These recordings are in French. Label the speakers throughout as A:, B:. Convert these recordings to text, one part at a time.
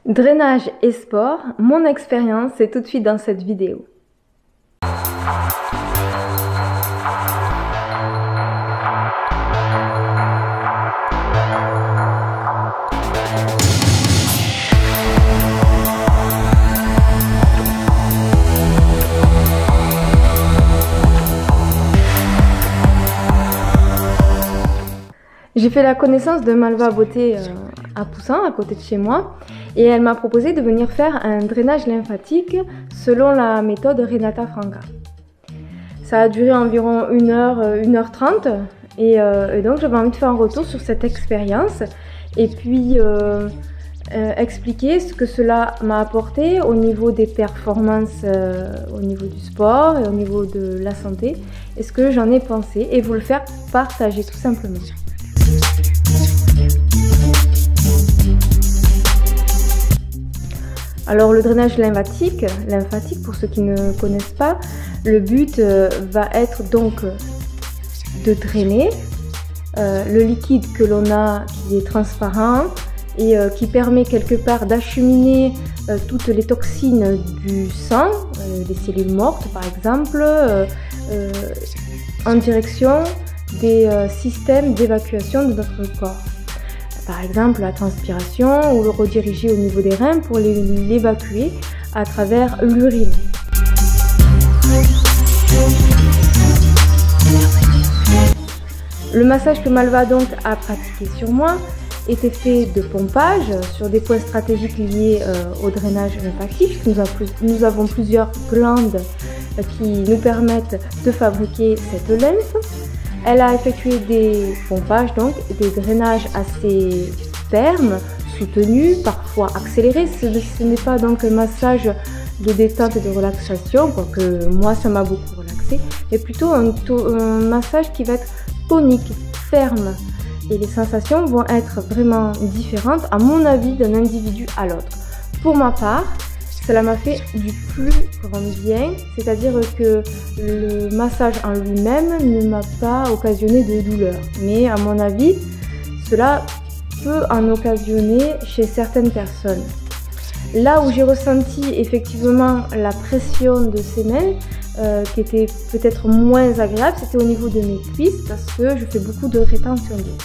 A: Drainage et sport, mon expérience, c'est tout de suite dans cette vidéo. J'ai fait la connaissance de Malva Beauté à Poussin, à côté de chez moi, et elle m'a proposé de venir faire un drainage lymphatique selon la méthode Renata Franca. Ça a duré environ 1h30, et donc j'avais envie de faire un retour sur cette expérience et puis expliquer ce que cela m'a apporté au niveau des performances, au niveau du sport et au niveau de la santé, et ce que j'en ai pensé, et vous le faire partager tout simplement. Alors le drainage lymphatique, pour ceux qui ne connaissent pas, le but va être donc de drainer le liquide que l'on a qui est transparent et qui permet quelque part d'acheminer toutes les toxines du sang, les cellules mortes par exemple, en direction des systèmes d'évacuation de notre corps. Par exemple la transpiration, ou le rediriger au niveau des reins pour l'évacuer à travers l'urine. Le massage que Malva donc a pratiqué sur moi était fait de pompage sur des points stratégiques liés au drainage lymphatique. Nous avons plusieurs glandes qui nous permettent de fabriquer cette lymphe. Elle a effectué des pompages, donc des drainages assez fermes, soutenus, parfois accélérés. Ce n'est pas donc un massage de détente et de relaxation, quoique moi ça m'a beaucoup relaxé, mais plutôt un massage qui va être tonique, ferme. Et les sensations vont être vraiment différentes, à mon avis, d'un individu à l'autre. Pour ma part, cela m'a fait du plus grand bien, c'est-à-dire que le massage en lui-même ne m'a pas occasionné de douleur. Mais à mon avis, cela peut en occasionner chez certaines personnes. Là où j'ai ressenti effectivement la pression de ses mains, qui était peut-être moins agréable, c'était au niveau de mes cuisses, parce que je fais beaucoup de rétention d'eau.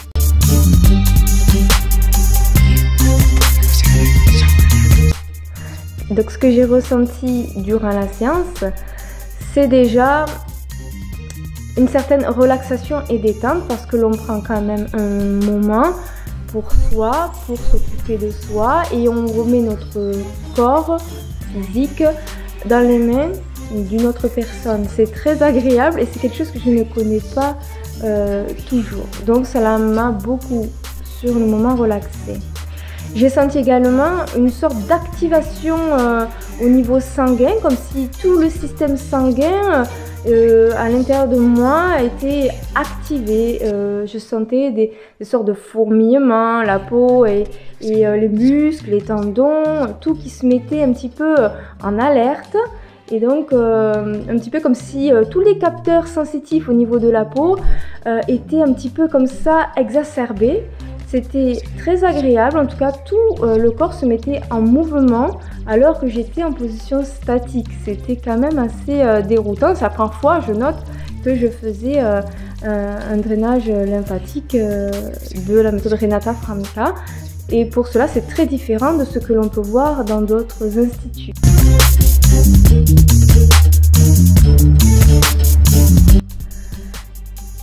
A: Donc ce que j'ai ressenti durant la séance, c'est déjà une certaine relaxation et détente, parce que l'on prend quand même un moment pour soi, pour s'occuper de soi, et on remet notre corps physique dans les mains d'une autre personne. C'est très agréable et c'est quelque chose que je ne connais pas toujours. Donc cela m'a beaucoup sur le moment relaxé. J'ai senti également une sorte d'activation au niveau sanguin, comme si tout le système sanguin à l'intérieur de moi était activé. Je sentais des sortes de fourmillements, la peau et les muscles, les tendons, tout qui se mettait un petit peu en alerte. Et donc un petit peu comme si tous les capteurs sensitifs au niveau de la peau étaient un petit peu comme ça exacerbés. C'était très agréable, en tout cas tout le corps se mettait en mouvement alors que j'étais en position statique. C'était quand même assez déroutant. C'est la première fois, je note, que je faisais un drainage lymphatique de la méthode Renata Franca. Et pour cela, c'est très différent de ce que l'on peut voir dans d'autres instituts.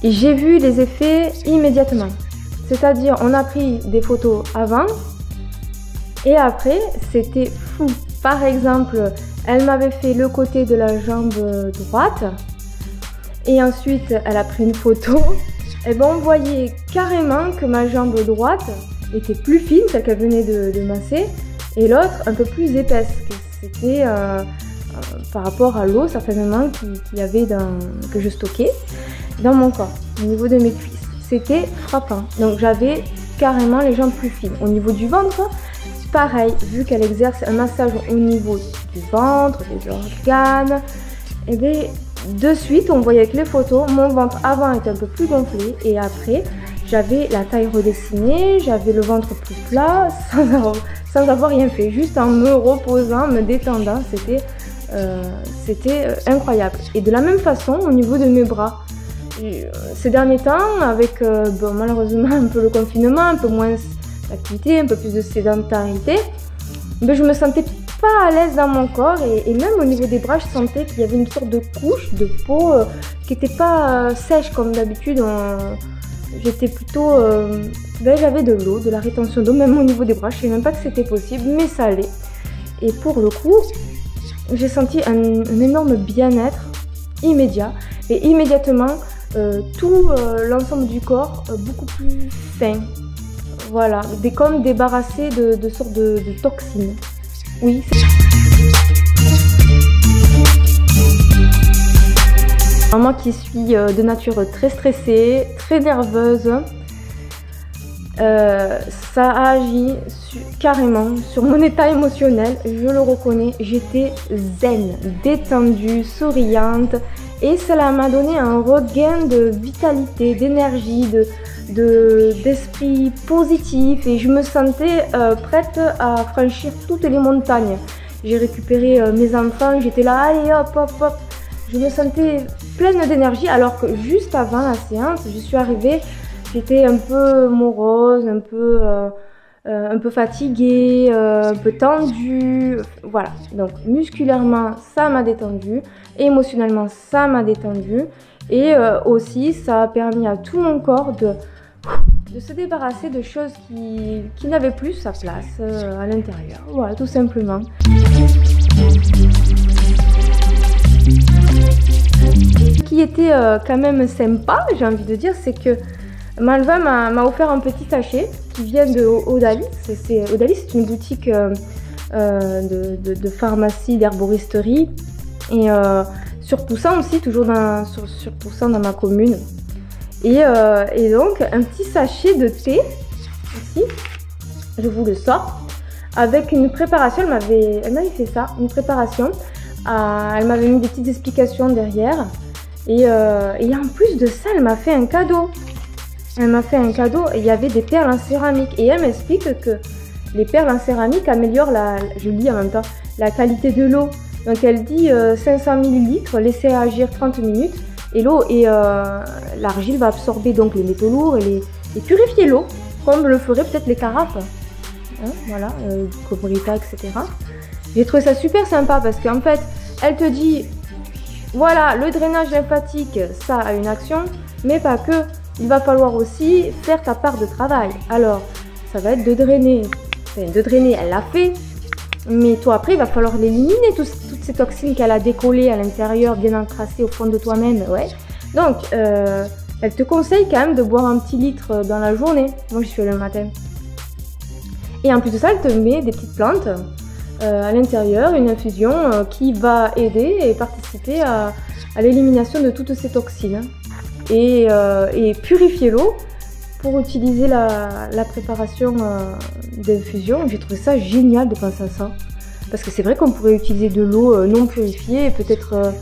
A: J'ai vu les effets immédiatement. C'est-à-dire, on a pris des photos avant et après, c'était fou. Par exemple, elle m'avait fait le côté de la jambe droite et ensuite, elle a pris une photo. Et ben, on voyait carrément que ma jambe droite était plus fine, celle qu'elle venait de masser, et l'autre un peu plus épaisse. C'était par rapport à l'eau, certainement, qu'il y avait que je stockais dans mon corps, au niveau de mes cuisses. C'était frappant. Donc j'avais carrément les jambes plus fines. Au niveau du ventre, pareil, vu qu'elle exerce un massage au niveau du ventre, des organes, et bien de suite on voyait avec les photos, mon ventre avant était un peu plus gonflé sans J'avais la taille redessinée, j'avais le ventre plus plat, sans sans avoir rien fait, juste en me reposant, me détendant. C'était incroyable. Et de la même façon, au niveau de mes bras, ces derniers temps, avec bon, malheureusement un peu le confinement, un peu moins d'activité, un peu plus de sédentarité, ben, je me sentais pas à l'aise dans mon corps et même au niveau des bras, je sentais qu'il y avait une sorte de couche de peau qui n'était pas sèche comme d'habitude. J'étais plutôt... ben, j'avais de l'eau, de la rétention d'eau, même au niveau des bras. Je ne savais même pas que c'était possible, mais ça allait. Et pour le coup, j'ai senti un énorme bien-être immédiat. Et immédiatement, tout l'ensemble du corps beaucoup plus sain. Voilà, comme débarrassé de sortes de toxines. Oui. Moi qui suis de nature très stressée, très nerveuse, ça a agi carrément sur mon état émotionnel, je le reconnais. J'étais zen, détendue, souriante et cela m'a donné un regain de vitalité, d'énergie, d'esprit positif et je me sentais prête à franchir toutes les montagnes. J'ai récupéré mes enfants, j'étais là, allez hop hop hop. Je me sentais pleine d'énergie alors que juste avant la séance, je suis arrivée, j'étais un peu morose, un peu fatiguée, un peu tendue. Voilà, donc musculairement ça m'a détendue, émotionnellement ça m'a détendue et aussi ça a permis à tout mon corps de se débarrasser de choses qui n'avaient plus sa place à l'intérieur. Voilà, tout simplement. Ce qui était quand même sympa, j'ai envie de dire, c'est que Malva m'a offert un petit sachet qui vient de Odalis. Odalis, c'est une boutique de pharmacie, d'herboristerie et sur Poussin aussi, toujours sur Poussin dans ma commune. Et donc un petit sachet de thé, ici, je vous le sors, avec une préparation, elle m'avait fait ça, une préparation, elle m'avait mis des petites explications derrière, et en plus de ça, elle m'a fait un cadeau. Elle m'a fait un cadeau, il y avait des perles en céramique, et elle m'explique que les perles en céramique améliorent je lis en même temps, la qualité de l'eau. Donc elle dit 500 ml, laisser agir 30 minutes, et l'eau et l'argile va absorber donc les métaux lourds et purifier l'eau, comme le feraient peut-être les carafes, hein, voilà, comme Brita, etc. J'ai trouvé ça super sympa parce qu'en fait, elle te dit, voilà, le drainage lymphatique, ça a une action, mais pas que. Il va falloir aussi faire ta part de travail. Alors, ça va être de drainer. Enfin, de drainer, elle l'a fait. Mais toi, après, il va falloir l'éliminer, toutes ces toxines qu'elle a décollées à l'intérieur, bien encrassées au fond de toi-même. Ouais. Donc, elle te conseille quand même de boire un petit litre dans la journée. Moi, je fais le matin. Et en plus de ça, elle te met des petites plantes à l'intérieur, une infusion qui va aider et participer à l'élimination de toutes ces toxines. Et purifier l'eau pour utiliser la préparation d'infusion. J'ai trouvé ça génial de penser à ça. Parce que c'est vrai qu'on pourrait utiliser de l'eau non purifiée, peut-être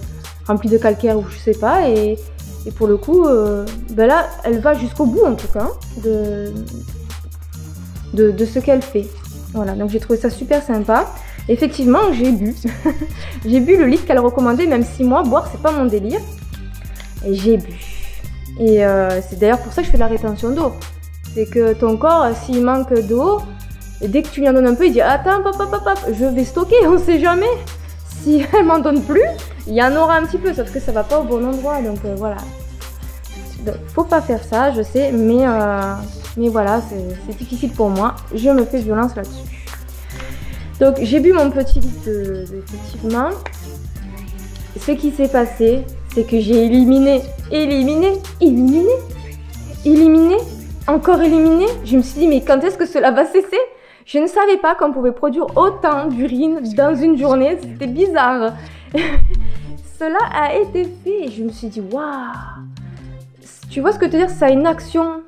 A: remplie de calcaire ou je sais pas. Et pour le coup, ben là, elle va jusqu'au bout en tout cas de ce qu'elle fait. Voilà, donc j'ai trouvé ça super sympa. Effectivement, j'ai bu. J'ai bu le litre qu'elle recommandait, même si moi, boire, c'est pas mon délire. Et j'ai bu. Et c'est d'ailleurs pour ça que je fais de la rétention d'eau. C'est que ton corps, s'il manque d'eau, et dès que tu lui en donnes un peu, il dit « Attends, je vais stocker, on sait jamais. Si elle m'en donne plus, il y en aura un petit peu, sauf que ça va pas au bon endroit. » Donc voilà. Donc, faut pas faire ça, je sais, mais voilà, c'est difficile pour moi. Je me fais violence là-dessus. Donc j'ai bu mon petit litre effectivement. Ce qui s'est passé, c'est que j'ai éliminé, encore éliminé. Je me suis dit, mais quand est-ce que cela va cesser? Je ne savais pas qu'on pouvait produire autant d'urine dans une journée, c'était bizarre. Cela a été fait et je me suis dit, waouh! Tu vois ce que je veux dire? Ça a une action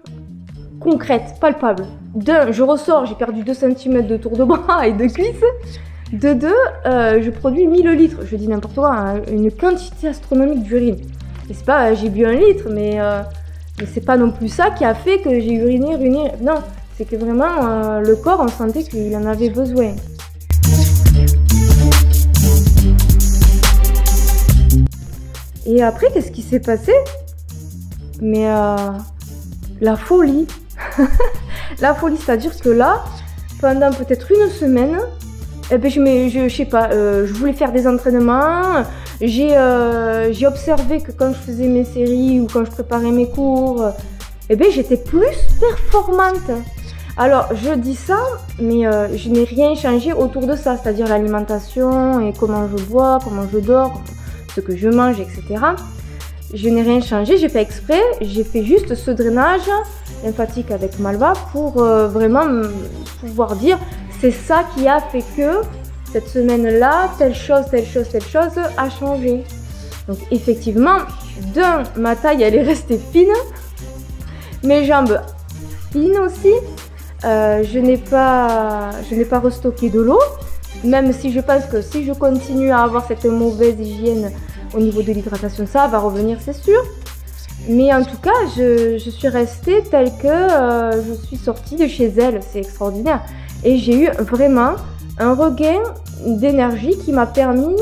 A: concrète, palpable. D'un, je ressors, j'ai perdu 2 cm de tour de bras et de cuisses. De deux, je produis 1000 litres, je dis n'importe quoi, hein, une quantité astronomique d'urine. Et c'est pas, j'ai bu 1 litre, mais c'est pas non plus ça qui a fait que j'ai uriné. Non, C'est que vraiment, le corps, on sentait qu'il en avait besoin. Et après, qu'est-ce qui s'est passé? Mais la folie. La folie, c'est-à-dire que là, pendant peut-être une semaine, eh ben, je sais pas, je voulais faire des entraînements. J'ai observé que quand je faisais mes séries ou quand je préparais mes cours, eh ben, j'étais plus performante. Alors, je dis ça, mais je n'ai rien changé autour de ça, c'est-à-dire l'alimentation et comment je bois, comment je dors, ce que je mange, etc. Je n'ai rien changé, j'ai fait exprès, j'ai fait juste ce drainage lymphatique avec Malva pour vraiment pouvoir dire c'est ça qui a fait que cette semaine-là, telle chose a changé. Donc effectivement, ma taille elle est restée fine, mes jambes fines aussi. Je n'ai pas restocké de l'eau, même si je pense que si je continue à avoir cette mauvaise hygiène au niveau de l'hydratation, ça va revenir, c'est sûr. Mais en tout cas, je suis restée telle que je suis sortie de chez elle. C'est extraordinaire. Et j'ai eu vraiment un regain d'énergie qui m'a permis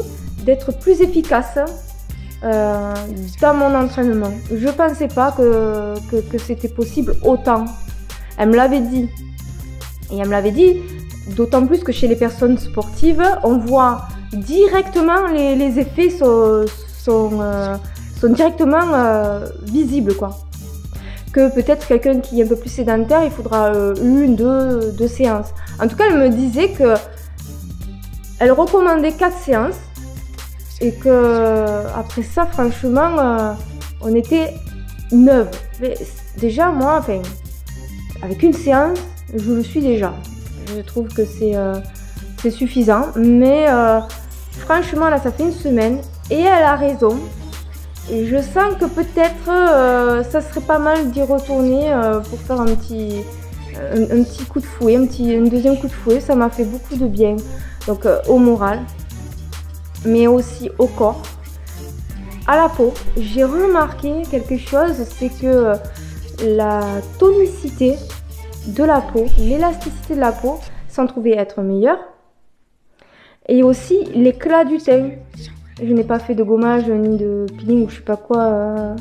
A: d'être plus efficace dans mon entraînement. Je ne pensais pas que c'était possible autant. Elle me l'avait dit. Et elle me l'avait dit, d'autant plus que chez les personnes sportives, on voit directement les effets sont directement visibles, quoi. Que peut-être quelqu'un qui est un peu plus sédentaire, il faudra deux séances. En tout cas, elle me disait que elle recommandait 4 séances et que après ça, franchement, on était 9. Mais déjà, moi, enfin, avec une séance, je le suis déjà. Je trouve que c'est suffisant, mais franchement, là, ça fait une semaine et elle a raison. Et je sens que peut-être ça serait pas mal d'y retourner pour faire un petit coup de fouet, un deuxième coup de fouet. Ça m'a fait beaucoup de bien. Donc au moral, mais aussi au corps, à la peau. J'ai remarqué quelque chose, c'est que la tonicité de la peau, l'élasticité de la peau s'en trouvait être meilleure. Et aussi l'éclat du teint. Je n'ai pas fait de gommage ni de peeling ou je sais pas quoi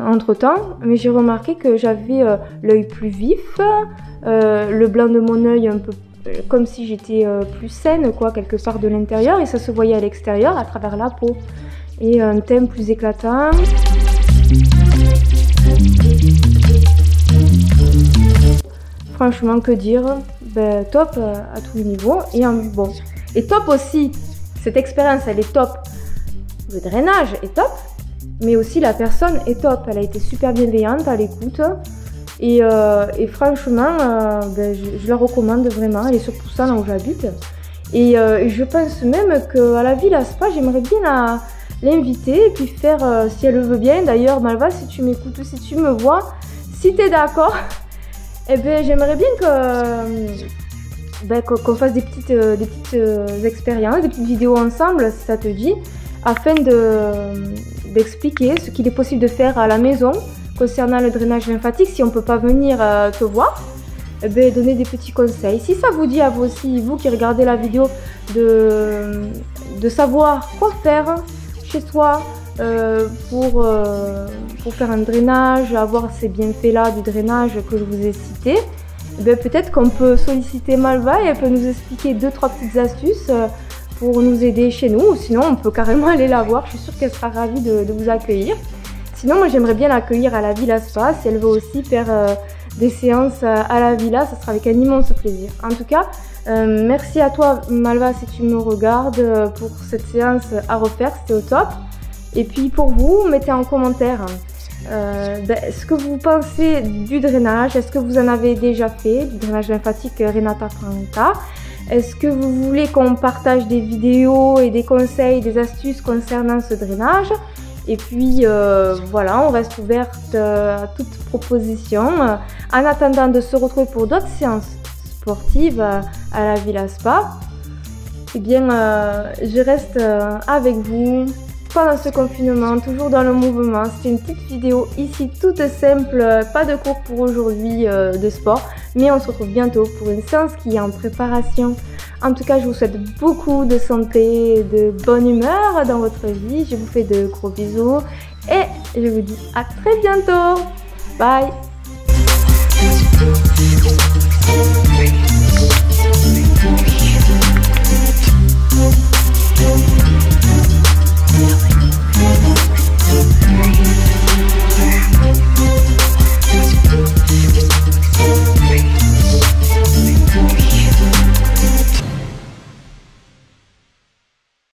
A: entre temps, mais j'ai remarqué que j'avais l'œil plus vif, le blanc de mon œil un peu comme si j'étais plus saine, quoi, quelque part de l'intérieur, et ça se voyait à l'extérieur à travers la peau. Et un teint plus éclatant. Franchement, que dire, ben, top à tous les niveaux. Bon. Et top aussi, cette expérience, elle est top. Le drainage est top, mais aussi la personne est top. Elle a été super bienveillante à l'écoute. Et franchement, ben, je la recommande vraiment. Elle est sur Poussin, là où j'habite. Et je pense même qu'à la Villa Spa, j'aimerais bien l'inviter et puis faire, si elle le veut bien. D'ailleurs, Malva, si tu m'écoutes, si tu me vois, si tu es d'accord, eh ben, j'aimerais bien qu'on fasse des petites expériences, des petites vidéos ensemble, si ça te dit, afin d'expliquer ce qu'il est possible de faire à la maison concernant le drainage lymphatique. Si on ne peut pas venir te voir, eh ben, donner des petits conseils. Si ça vous dit à vous aussi, vous qui regardez la vidéo, de savoir quoi faire chez soi pour faire un drainage, avoir ces bienfaits-là du drainage que je vous ai cités, ben peut-être qu'on peut solliciter Malva et elle peut nous expliquer 2-3 petites astuces pour nous aider chez nous. Ou sinon, on peut carrément aller la voir. Je suis sûre qu'elle sera ravie de vous accueillir. Sinon, moi, j'aimerais bien l'accueillir à la Villa Spa. Si elle veut aussi faire des séances à la Villa, ça sera avec un immense plaisir. En tout cas, merci à toi, Malva, si tu me regardes, pour cette séance à refaire. C'était au top. Et puis, pour vous, mettez en commentaire ce que vous pensez du drainage. Est-ce que vous en avez déjà fait, du drainage lymphatique Renata Franca? Est-ce que vous voulez qu'on partage des vidéos et des conseils, des astuces concernant ce drainage? Et puis voilà, on reste ouverte à toute proposition. En attendant de se retrouver pour d'autres séances sportives à la Villa Spa, eh bien je reste avec vous pendant ce confinement, toujours dans le mouvement. C'était une petite vidéo ici toute simple, pas de cours pour aujourd'hui de sport, mais on se retrouve bientôt pour une séance qui est en préparation. En tout cas, je vous souhaite beaucoup de santé et de bonne humeur dans votre vie. Je vous fais de gros bisous et je vous dis à très bientôt. Bye.